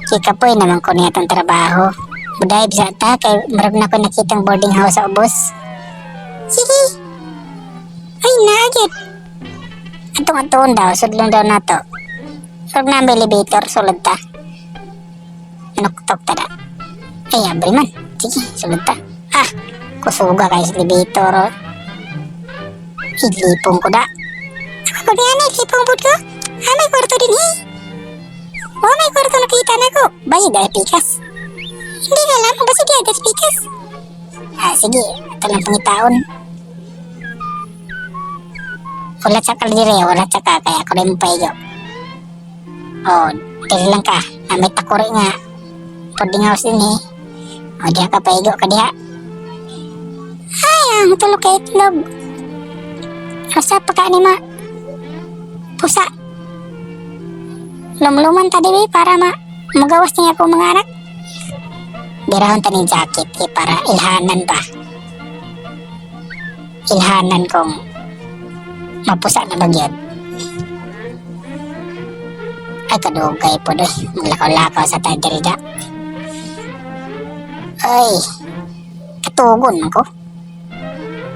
Kikapoy naman ko niya itong trabaho. Buday bisa ta kay marag na ko nakitang boarding house sa ubos. Sige. Ay nagit. Atong daw, sudlong daw na to. Huwag na may elevator, sulod ta. Nuktok ta na. Ay, abri man. Sige, sulod ta. Ah, kusuga kayo sa elevator. Idlipong ko da. Ako din yan, idlipong po ko. Ah, may kwarto din eh. Oh, may kwarto nakita na ko. Bayad ay pikas. Hindi ka alam, ba sige agad pikas? Ah, sige. Ito lang pangitaon. Wala tsaka dire, wala tsaka. Kaya ako rin payo. Oh, dili lang ka. Na may takuri nga. Boarding house din eh. O, diha ka payo ka diha. Ay, ang tulog kay itlog. Asa pa ka ni ma? Pusa. Lumluman ta dibi para magawas niya akong mga anak. Birahon ta ni jacket eh, para ilhanan ba. Ilhanan kong mapusa na bagyod. Ay kadugay po doy. Maglakaw-lakaw sa tadirida. Ay, katugon ako.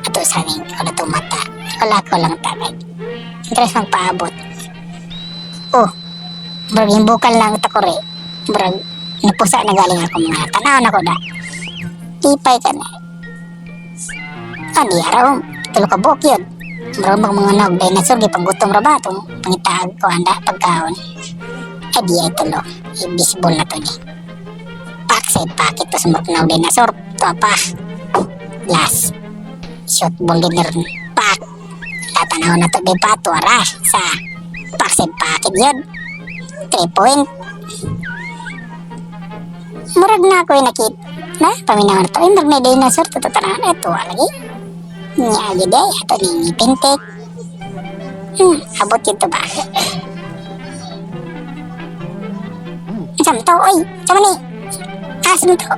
Ato saning ko na tumata. Lakaw lang tagay. Interes magpaabot. Oh, brag yung bukal lang takore. Brag, napusa na galing ako mga tanaw na ko da. Ipay ka na. Andi araw, tulo ka buok yun. Brag mga nog, dinosaur, gipaggutom ra itong pangitaag ko handa pagkaon. Ay di ay tulo, i-baseball na to ni. Backside pocket to sa mga dinosaur. Ito pa. Last. Shot ball dinner. Pak. Tatanaw na to di pa. Tuwara sa backside pocket yun. 3 point. Murag na ako yung nakit. Na, paminaw na to. Ay, murag na dinosaur. Tututanaw na ito. Lagi. Nyagi day. Ato ni pintek. Abot yun to ba? Isang to. Oy, sama ni. Asan to?